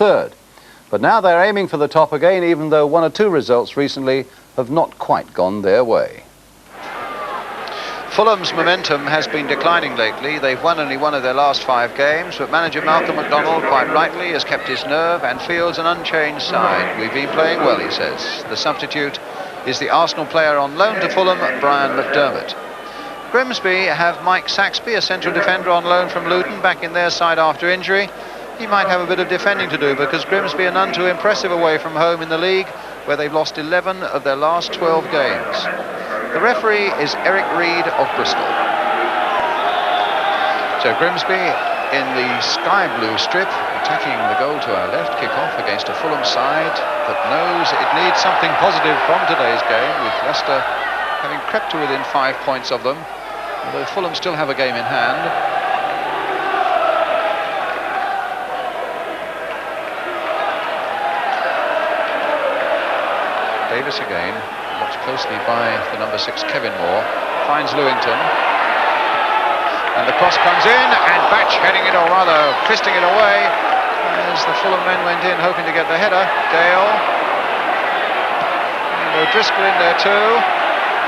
third. But now they're aiming for the top again, even though one or two results recently have not quite gone their way. Fulham's momentum has been declining lately. They've won only one of their last 5 games, but manager Malcolm MacDonald, quite rightly, has kept his nerve and fields an unchanged side. We've been playing well, he says. The substitute is the Arsenal player on loan to Fulham, Brian McDermott. Grimsby have Mike Saxby, a central defender on loan from Luton, back in their side after injury. He might have a bit of defending to do because Grimsby are none too impressive away from home in the league, where they've lost 11 of their last 12 games. The referee is Eric Reid of Bristol. So Grimsby in the sky blue strip, attacking the goal to our left, kick off against a Fulham side that knows it needs something positive from today's game, with Leicester having crept to within 5 points of them, although Fulham still have a game in hand. Davis again, watched closely by the number 6 Kevin Moore, finds Lewington, and the cross comes in, and Batch heading it, or rather fisting it away, as the Fulham men went in hoping to get the header. Gale, and O'Driscoll in there too,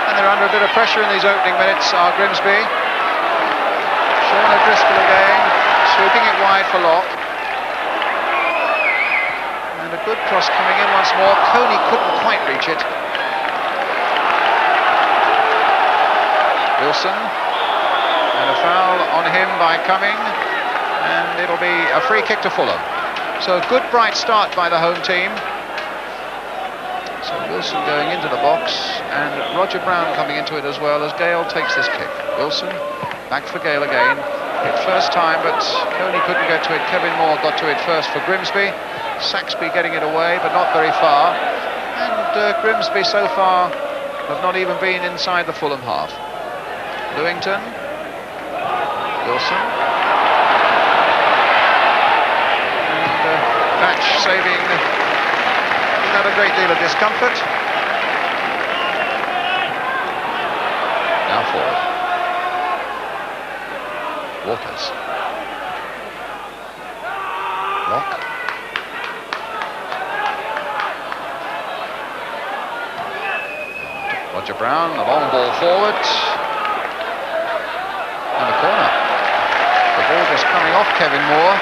and they're under a bit of pressure in these opening minutes, are Grimsby. Sean O'Driscoll again, sweeping it wide for Locke. A good cross coming in once more. Coney couldn't quite reach it. Wilson, and a foul on him by Cumming, and it'll be a free kick to Fulham. So a good bright start by the home team. So Wilson going into the box, and Roger Brown coming into it as well as Gale takes this kick. Wilson back for Gale again. Hit first time, but Coney couldn't get to it. Kevin Moore got to it first for Grimsby. Saxby getting it away, but not very far. And Grimsby so far have not even been inside the Fulham half. Lewington, Wilson, and Batch saving without a great deal of discomfort. Now forward. Waters. Locke. Roger Brown, a long ball forward, and a corner. The ball just coming off Kevin Moore.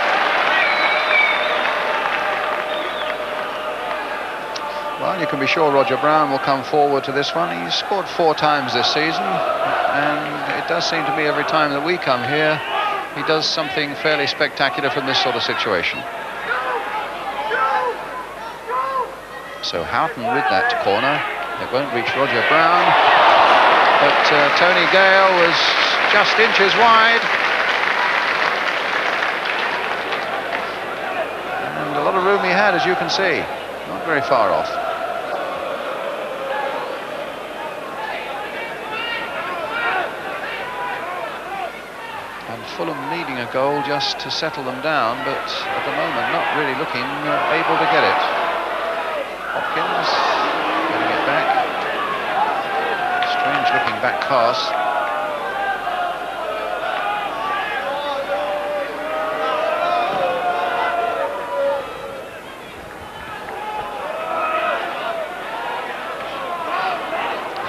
Well, you can be sure Roger Brown will come forward to this one. He's scored 4 times this season, and it does seem to me every time that we come here, he does something fairly spectacular from this sort of situation. So Houghton with that corner. It won't reach Roger Brown, but Tony Gale was just inches wide. And a lot of room he had, as you can see. Not very far off. And Fulham needing a goal just to settle them down, but at the moment not really looking able to get it. Hopkins getting it back. Strange looking back pass.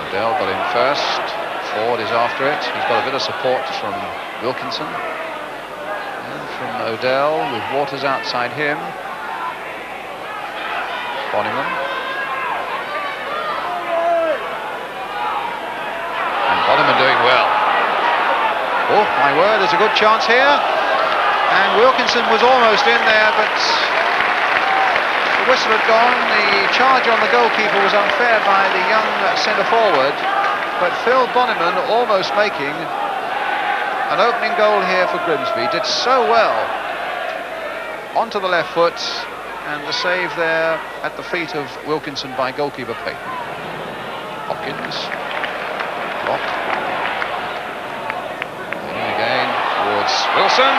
Odell got in first. Ford is after it. He's got a bit of support from Wilkinson. And from Odell with Waters outside him. Bonnyman. And Bonnyman doing well. Oh, my word, there's a good chance here. And Wilkinson was almost in there, but the whistle had gone. The charge on the goalkeeper was unfair by the young centre-forward. But Phil Bonnyman almost making an opening goal here for Grimsby. Did so well onto the left foot. And the save there at the feet of Wilkinson by goalkeeper Payton. Hopkins. Locke. And again towards Wilson.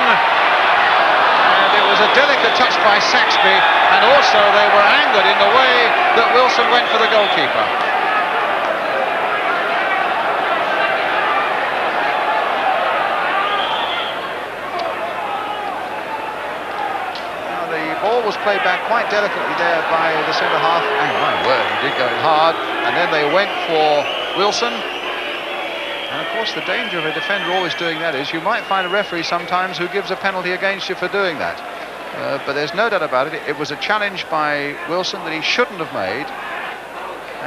And it was a delicate touch by Saxby. And also they were angered in the way that Wilson went for the goalkeeper. Ball was played back quite delicately there by the centre-half, and my word, he did go in hard, and then they went for Wilson. And of course the danger of a defender always doing that is you might find a referee sometimes who gives a penalty against you for doing that. But there's no doubt about it, it was a challenge by Wilson that he shouldn't have made.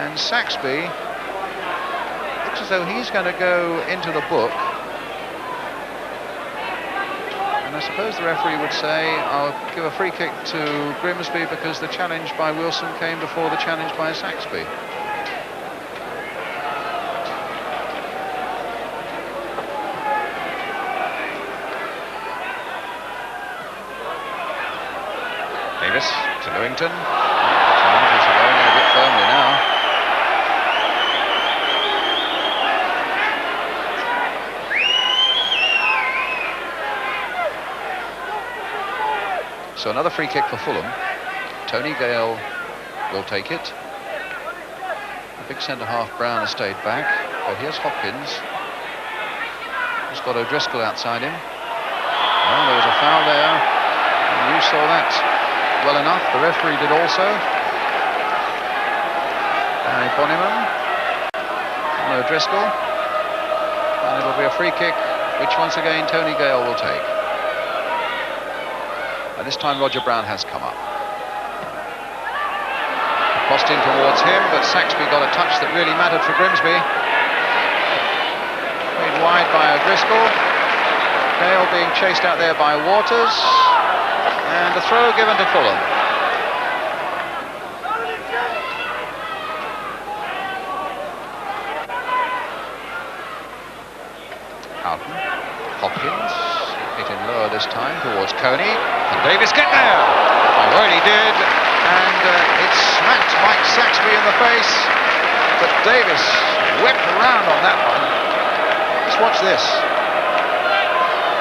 And Saxby looks as though he's going to go into the book. And I suppose the referee would say, I'll give a free kick to Grimsby because the challenge by Wilson came before the challenge by Saxby. Davis to Lewington. Challenges are going in a bit firmly now. So another free kick for Fulham. Tony Gale will take it. The big centre-half Brown has stayed back, but here's Hopkins. He's got O'Driscoll outside him. Well, there was a foul there, and you saw that well enough. The referee did also. Bonnyman and O'Driscoll, and it'll be a free kick which once again Tony Gale will take. And this time Roger Brown has come up. Crossed in towards him, but Saxby got a touch that really mattered for Grimsby. Made wide by O'Driscoll. Gale being chased out there by Waters. And a throw given to Fulham. Houghton. Hopkins. Hit him lower this time towards Coney. Can Davis get there? My word, he did. And it smacked Mike Saxby in the face. But Davis whipped around on that one. Just watch this.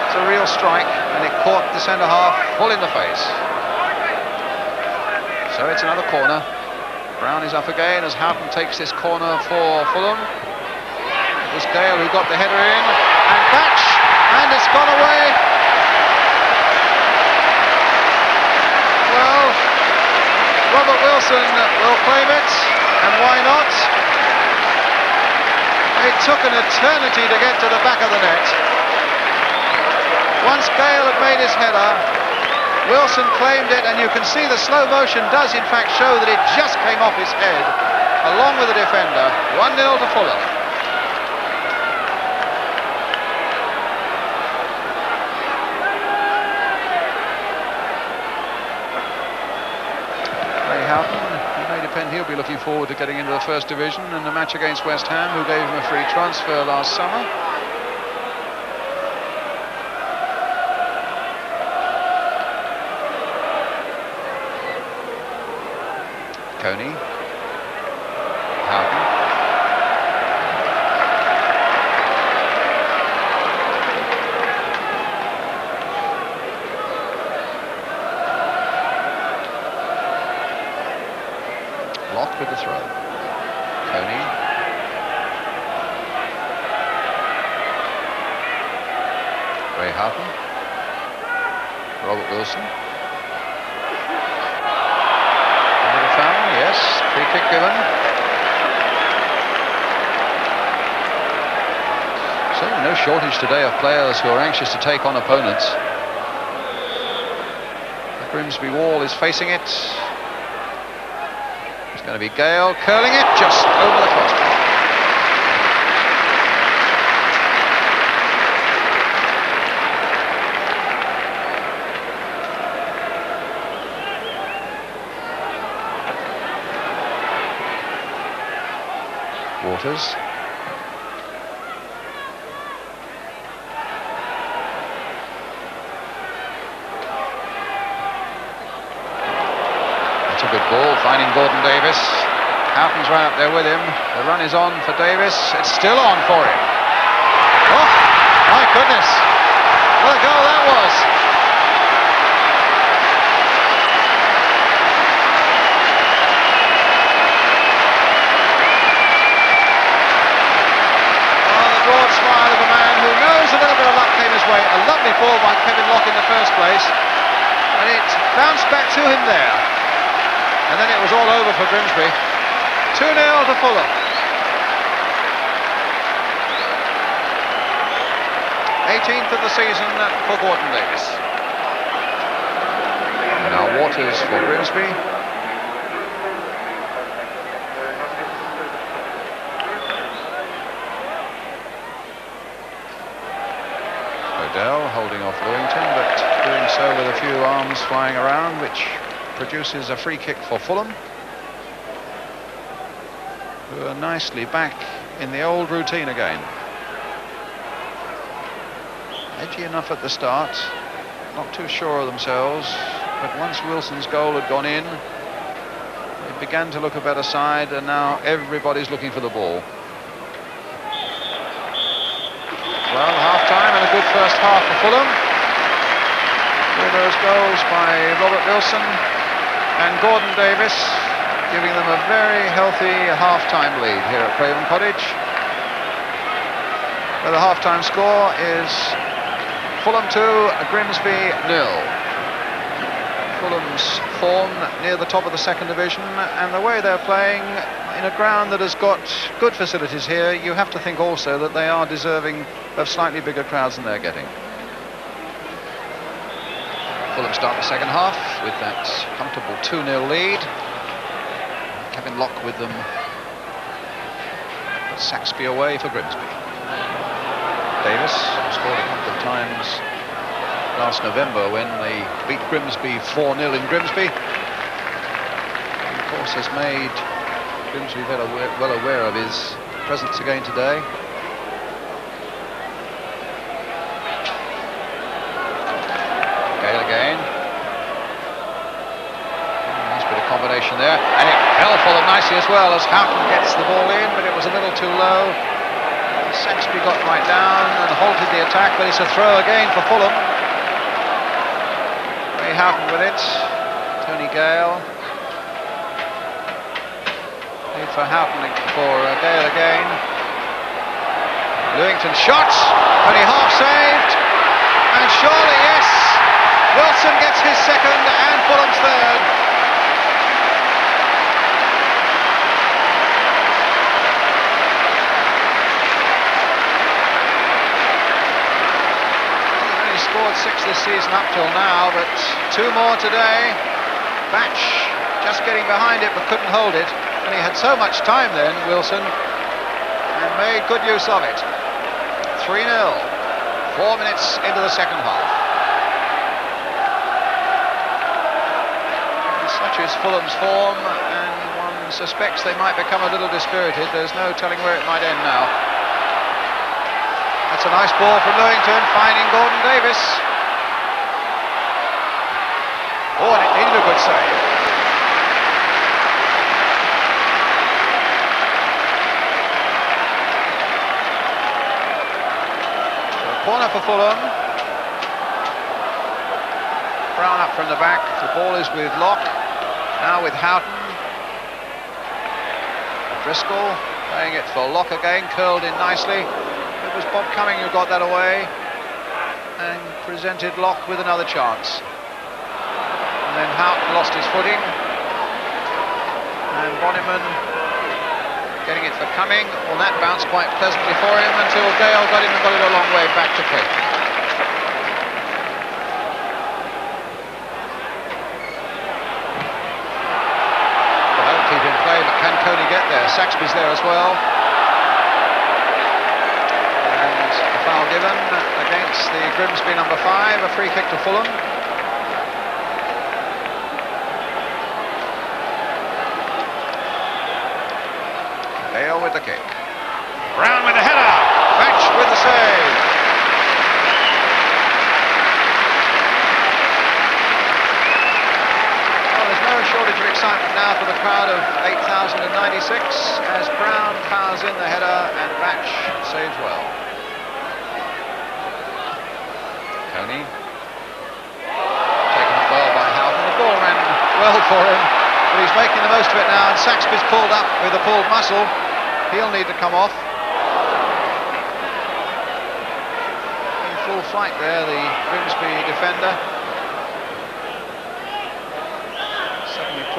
It's a real strike, and it caught the centre-half full in the face. So it's another corner. Brown is up again as Houghton takes this corner for Fulham. It was Gale who got the header in, and Batch, and it's gone away. Well, Robert Wilson will claim it, and why not? It took an eternity to get to the back of the net. Once Gale had made his header, Wilson claimed it, and you can see the slow motion does in fact show that it just came off his head, along with the defender. 1-0 to Fulham. He'll be looking forward to getting into the first division in the match against West Ham, who gave him a free transfer last summer. Coney. Houghton. With the throw. Coney. Ray Houghton. Robert Wilson. Another foul, yes. Free kick given. Certainly no shortage today of players who are anxious to take on opponents. The Grimsby wall is facing it. Going to be Gale curling it just over the crossbar. Waters. A good ball, finding Gordon Davis. Houghton's right up there with him. The run is on for Davis. It's still on for him. Oh, my goodness. What a goal that was. Oh, the broad smile of a man who knows a little bit of luck came his way. A lovely ball by Kevin Locke in the first place. And it bounced back to him there. And then it was all over for Grimsby. 2-0 to Fulham. 18th of the season for Gordon Davis. Now Waters for Grimsby. Odell holding off Lewington, but doing so with a few arms flying around, which produces a free kick for Fulham, who are nicely back in the old routine again. Edgy enough at the start, not too sure of themselves, but once Wilson's goal had gone in, it began to look a better side, and now everybody's looking for the ball. Well, half-time and a good first half for Fulham, with those goals by Robert Wilson and Gordon Davis, giving them a very healthy half-time lead here at Craven Cottage. Where the half-time score is Fulham 2, Grimsby 0. Fulham's form near the top of the second division, and the way they're playing in a ground that has got good facilities here, you have to think also that they are deserving of slightly bigger crowds than they're getting. Fulham start the second half with that comfortable 2-0 lead. Kevin Locke with them. But Saxby away for Grimsby. Davis scored a couple of times last November when they beat Grimsby 4-0 in Grimsby. And of course has made Grimsby well aware of his presence again today. Gale again. Nice bit of combination there, and it fell for them nicely as well as Houghton gets the ball in, but it was a little too low. Saxby got right down and halted the attack, but it's a throw again for Fulham. Ray Houghton with it. Tony Gale. Lead for Houghton for Gale again. Lewington shot, only half saved, and surely yes, Wilson gets his second and Fulham's third. Scored 6 this season up till now, but 2 more today. Batch just getting behind it but couldn't hold it, and he had so much time then, Wilson, and made good use of it. 3-0, 4 minutes into the second half. And such is Fulham's form, and one suspects they might become a little dispirited. There's no telling where it might end now. That's a nice ball from Lewington, finding Gordon Davis. Oh, and it needed a good save. So a corner for Fulham. Brown up from the back. The ball is with Locke. Now with Houghton. Driscoll playing it for Locke again, curled in nicely. It was Bob Cumming who got that away and presented Locke with another chance. And then Houghton lost his footing, and Bonnyman getting it for Cumming. Well, that bounced quite pleasantly for him until Gale got him and got it a long way back to Clayton. Well, keep in play, but can Coney get there? Saxby's there as well. Foul given against the Grimsby number 5, a free kick to Fulham. Gale with the kick. Brown with the header. Batch with the save. Well, there's no shortage of excitement now for the crowd of 8,096 as Brown fouls in the header and Batch saves well. Coney, taken up well by Houghton. The ball ran well for him, but he's making the most of it now, and Saxby's pulled up with a pulled muscle. He'll need to come off. In full flight there, the Grimsby defender.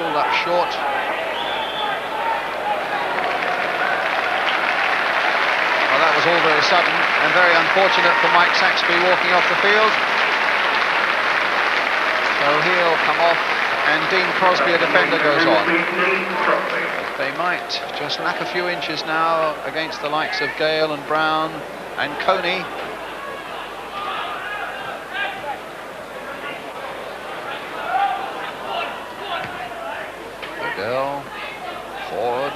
pulled up short. Well, that was all very sudden and very unfortunate for Mike Saxby walking off the field. So he'll come off, and Dean Crosby, a defender, goes on. They might just lack a few inches now against the likes of Gale and Brown and Coney. Odell, forward.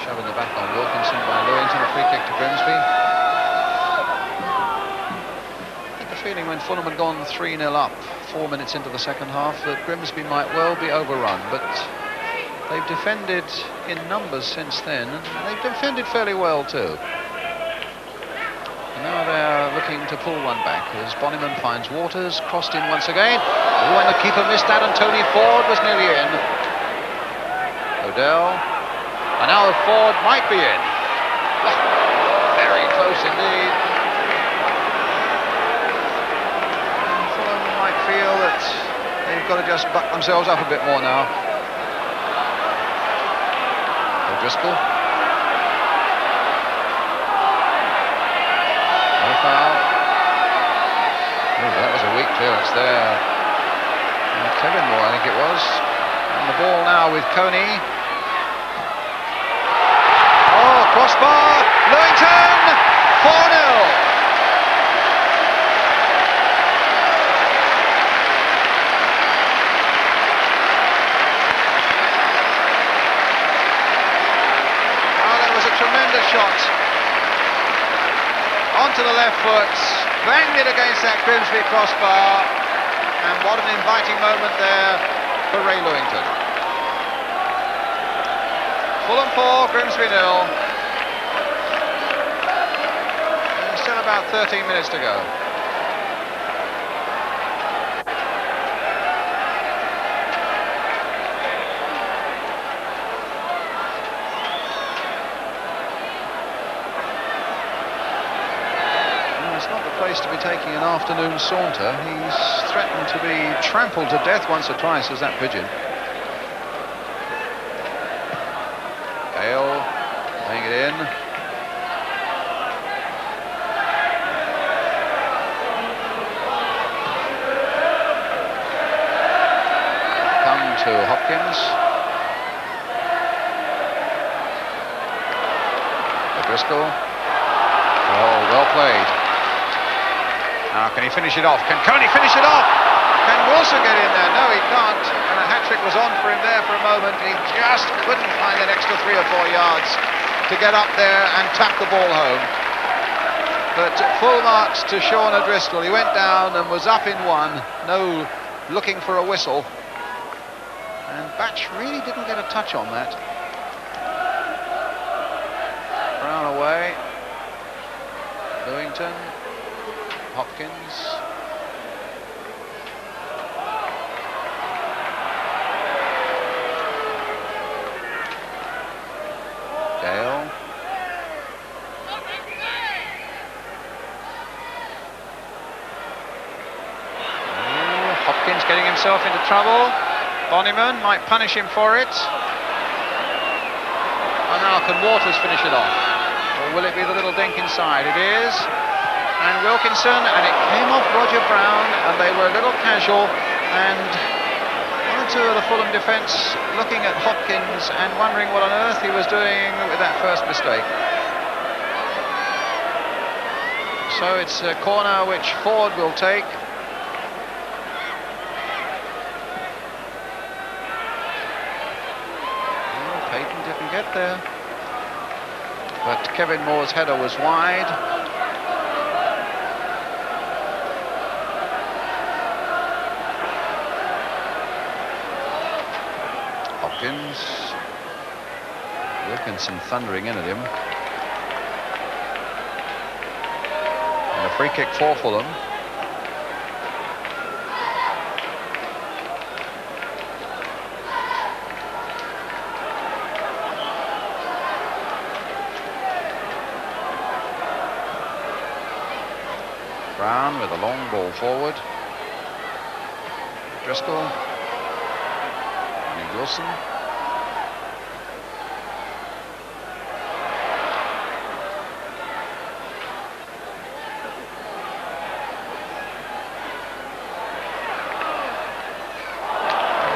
Shoving the back on Wilkinson by Lewington, a free kick to Grimsby. I had the feeling when Fulham had gone 3-0 up 4 minutes into the second half that Grimsby might well be overrun, but they've defended in numbers since then, and they've defended fairly well too. And now they're looking to pull one back as Bonnyman finds Waters, crossed in once again. Oh, and the keeper missed that, and Tony Ford was nearly in. Odell. And now Ford might be in. Very close indeed. And Fulham might feel that they've got to just buck themselves up a bit more now. O'Driscoll. No foul. Oh, that was a weak clearance there. And Kevin Moore, I think it was. And the ball now with Coney. Crossbar, Lewington, 4-0. Well, that was a tremendous shot. Onto the left foot, banged it against that Grimsby crossbar, and what an inviting moment there for Ray Lewington. Fulham 4, Grimsby 0. Still about 13 minutes to go. It's not the place to be taking an afternoon saunter. He's threatened to be trampled to death once or twice as that pigeon. Gale laying it in. To Hopkins. O'Driscoll. Oh, well played. Now can he finish it off? Can Coney finish it off? Can Wilson get in there? No, he can't. And a hat-trick was on for him there for a moment. He just couldn't find an extra 3 or 4 yards to get up there and tap the ball home. But full marks to Sean O'Driscoll. He went down and was up in one. No looking for a whistle. And Batch really didn't get a touch on that. Brown away. Lewington. Hopkins. Gale. Hopkins getting himself into trouble. Bonnyman might punish him for it. And now can Waters finish it off? Or will it be the little dink inside? It is. And Wilkinson, and it came off Roger Brown, and they were a little casual, and one or two of the Fulham defence looking at Hopkins and wondering what on earth he was doing with that first mistake. So it's a corner which Ford will take. Get there, but Kevin Moore's header was wide. Hopkins, Wilkinson thundering in at him, and a free kick for Fulham. Brown with a long ball forward. Driscoll. Wilson.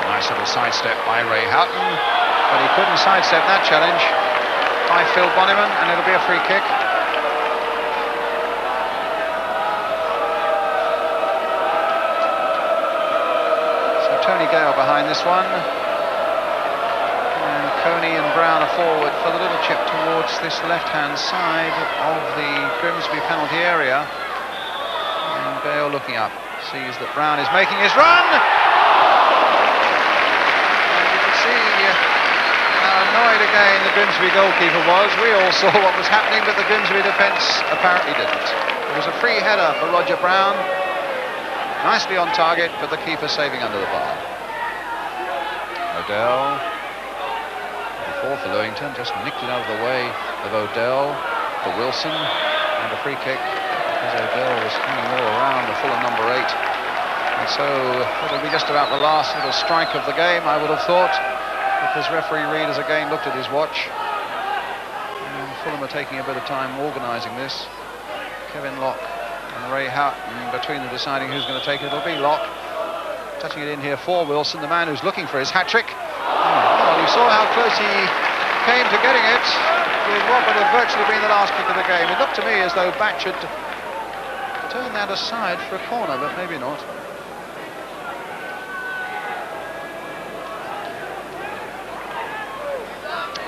Nice little sidestep by Ray Houghton, but he couldn't sidestep that challenge by Phil Bonnyman, and it'll be a free kick. So Tony Gale behind this one, and Coney and Brown are forward for the little chip towards this left-hand side of the Grimsby penalty area. And Gale, looking up, sees that Brown is making his run. Annoyed again the Grimsby goalkeeper was. We all saw what was happening, but the Grimsby defence apparently didn't. It was a free header for Roger Brown, nicely on target, but the keeper saving under the bar. Odell, before for Lewington, just nicked it out of the way of Odell for Wilson, and a free kick because Odell was hanging all around the Fulham number 8. And so it'll be just about the last little strike of the game, I would have thought, because referee Reid has again looked at his watch. And Fulham are taking a bit of time organising this. Kevin Locke and Ray Houghton between them deciding who's going to take it. It'll be Locke touching it in here for Wilson, the man who's looking for his hat-trick. Well, you saw how close he came to getting it with what would have virtually been the last kick of the game. It looked to me as though Batch had turned that aside for a corner, but maybe not.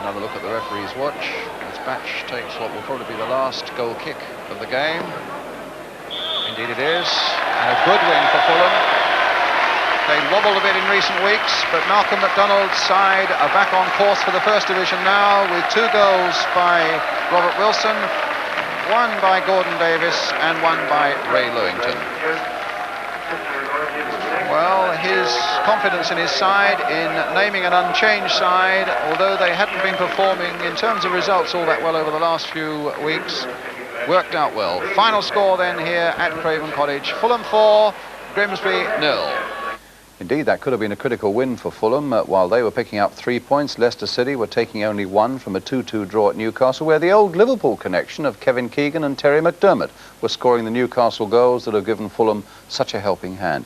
Another look at the referee's watch as Batch takes what will probably be the last goal kick of the game. Indeed it is, and a good win for Fulham. They wobbled a bit in recent weeks, but Malcolm MacDonald's side are back on course for the First Division now, with 2 goals by Robert Wilson, 1 by Gordon Davis and 1 by Ray Lewington. Well, his confidence in his side in naming an unchanged side, although they hadn't been performing in terms of results all that well over the last few weeks, worked out well. Final score then here at Craven Cottage: Fulham 4, Grimsby 0. Indeed, that could have been a critical win for Fulham. While they were picking up 3 points, Leicester City were taking only 1 from a 2-2 draw at Newcastle, where the old Liverpool connection of Kevin Keegan and Terry McDermott were scoring the Newcastle goals that have given Fulham such a helping hand.